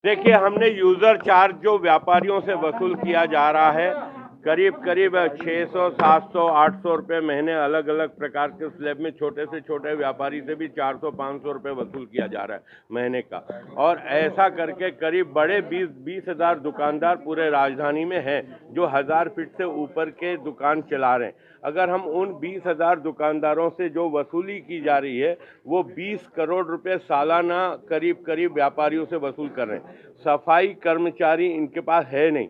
देखिए, हमने user charge जो व्यापारियों से वसूल किया जा रहा है करीब करीब 600, 700, 800 रुपये महीने, अलग अलग प्रकार के स्लैब में छोटे से छोटे व्यापारी से भी 400, 500 रुपये वसूल किया जा रहा है महीने का। और ऐसा करके करीब बड़े 20 हजार दुकानदार पूरे राजधानी में हैं जो 1000 फीट से ऊपर के दुकान चला रहे हैं। अगर हम उन 20,000 दुकानदारों से जो वसूली की जा रही है वो 20 करोड़ रुपए सालाना करीब करीब व्यापारियों से वसूल कर रहे हैं। सफाई कर्मचारी इनके पास है नहीं।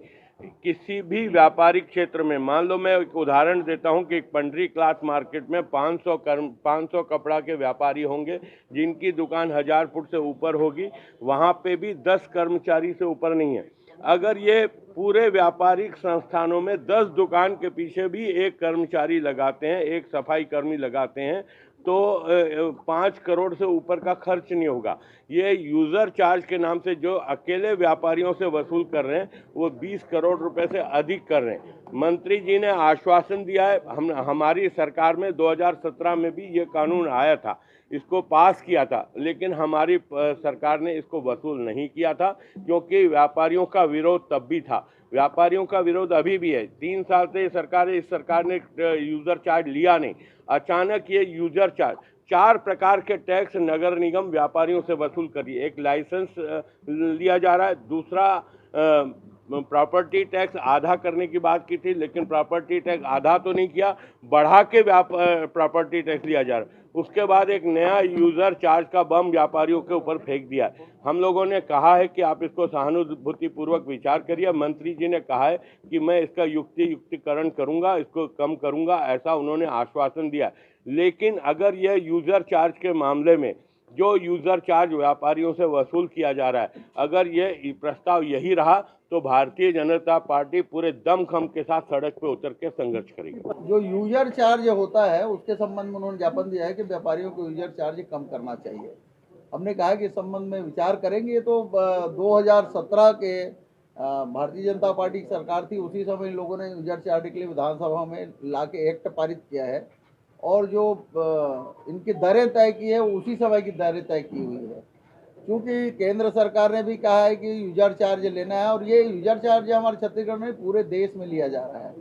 किसी भी व्यापारिक क्षेत्र में, मान लो मैं एक उदाहरण देता हूं कि एक पंडरी क्लाथ मार्केट में 500 कपड़ा के व्यापारी होंगे जिनकी दुकान 1000 फुट से ऊपर होगी, वहां पे भी 10 कर्मचारी से ऊपर नहीं है। अगर ये पूरे व्यापारिक संस्थानों में 10 दुकान के पीछे भी एक कर्मचारी लगाते हैं, एक सफाई कर्मी लगाते हैं, तो 5 करोड़ से ऊपर का खर्च नहीं होगा। ये यूजर चार्ज के नाम से जो अकेले व्यापारियों से वसूल कर रहे हैं वो 20 करोड़ रुपए से अधिक कर रहे हैं। मंत्री जी ने आश्वासन दिया है, हमारी सरकार में 2017 में भी ये कानून आया था, इसको पास किया था, लेकिन हमारी सरकार ने इसको वसूल नहीं किया था क्योंकि व्यापारियों का विरोध तब भी था, व्यापारियों का विरोध अभी भी है। 3 साल से इस सरकार ने यूजर चार्ज लिया नहीं। अचानक ये यूजर चार्ज 4 प्रकार के टैक्स नगर निगम व्यापारियों से वसूल करिए। एक लाइसेंस लिया जा रहा है, दूसरा प्रॉपर्टी टैक्स आधा करने की बात की थी, लेकिन प्रॉपर्टी टैक्स आधा तो नहीं किया, बढ़ा के प्रॉपर्टी टैक्स लिया जा रहा है। उसके बाद एक नया यूजर चार्ज का बम व्यापारियों के ऊपर फेंक दिया। हम लोगों ने कहा है कि आप इसको सहानुभूतिपूर्वक विचार करिए। मंत्री जी ने कहा है कि मैं इसका युक्तिकरण करूंगा, इसको कम करूंगा, ऐसा उन्होंने आश्वासन दिया। लेकिन अगर यह यूजर चार्ज के मामले में जो यूजर चार्ज व्यापारियों से वसूल किया जा रहा है, अगर ये प्रस्ताव यही रहा तो भारतीय जनता पार्टी पूरे दमखम के साथ सड़क पे उतर के संघर्ष करेगी। जो यूजर चार्ज होता है उसके संबंध में उन्होंने ज्ञापन दिया है कि व्यापारियों को यूजर चार्ज कम करना चाहिए। हमने कहा कि इस संबंध में विचार करेंगे। ये तो 2017 के भारतीय जनता पार्टी की सरकार थी, उसी समय इन लोगों ने यूजर चार्ज के लिए विधानसभा में ला के एक्ट पारित किया है और जो इनकी दरें तय की है उसी समय की दरें तय की हुई है। क्योंकि केंद्र सरकार ने भी कहा है कि यूजर चार्ज लेना है और ये यूजर चार्ज हमारे छत्तीसगढ़ में पूरे देश में लिया जा रहा है।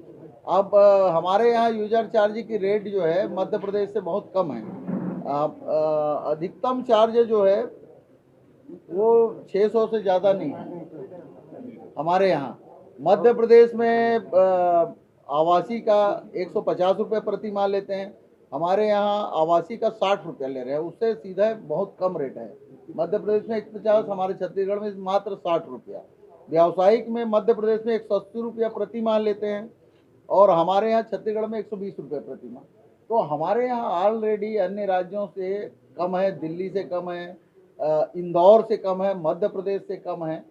अब हमारे यहाँ यूजर चार्ज की रेट जो है मध्य प्रदेश से बहुत कम है। अधिकतम चार्ज जो है वो 600 से ज़्यादा नहीं है हमारे यहाँ। मध्य प्रदेश में आवासी का 150 रुपये प्रति माह लेते हैं, हमारे यहाँ आवासी का 60 रुपया ले रहे हैं, उससे सीधा बहुत कम रेट है। मध्य प्रदेश में 150, हमारे छत्तीसगढ़ में मात्र 60 रुपया। व्यावसायिक में मध्य प्रदेश में 180 रुपया प्रति माह लेते हैं और हमारे यहाँ छत्तीसगढ़ में 120 रुपये प्रति माह। तो हमारे यहाँ ऑलरेडी अन्य राज्यों से कम है, दिल्ली से कम है, इंदौर से कम है, मध्य प्रदेश से कम है।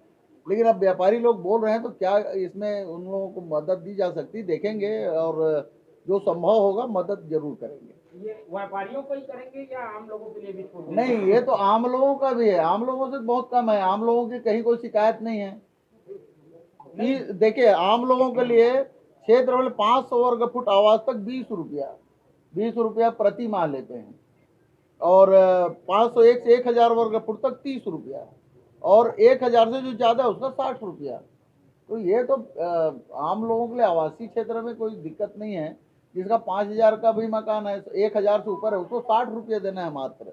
लेकिन अब व्यापारी लोग बोल रहे हैं तो क्या इसमें उन लोगों को मदद दी जा सकती, देखेंगे और जो संभव होगा मदद जरूर करेंगे। ये व्यापारियों को ही करेंगे या आम लोगों के लिए भी छोड़ नहीं, ये तो आम लोगों का भी है, आम लोगों से बहुत कम है, आम लोगों की कहीं कोई शिकायत नहीं है। देखिए, आम लोगों के लिए क्षेत्र में 500 वर्ग फुट आवास तक 20 रुपया प्रति माह लेते हैं और 501 से 1000 वर्ग फुट तक 30 रुपया और 1000 से जो ज़्यादा है उसका 60 रुपया। तो ये तो आम लोगों के लिए आवासीय क्षेत्र में कोई दिक्कत नहीं है। जिसका 5000 का भी मकान है, 1000 से ऊपर है, उसको 60 रुपये देना है मात्र,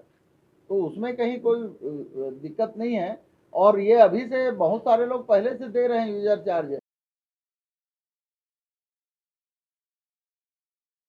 तो उसमें कहीं कोई दिक्कत नहीं है। और ये अभी से बहुत सारे लोग पहले से दे रहे हैं यूजर चार्ज।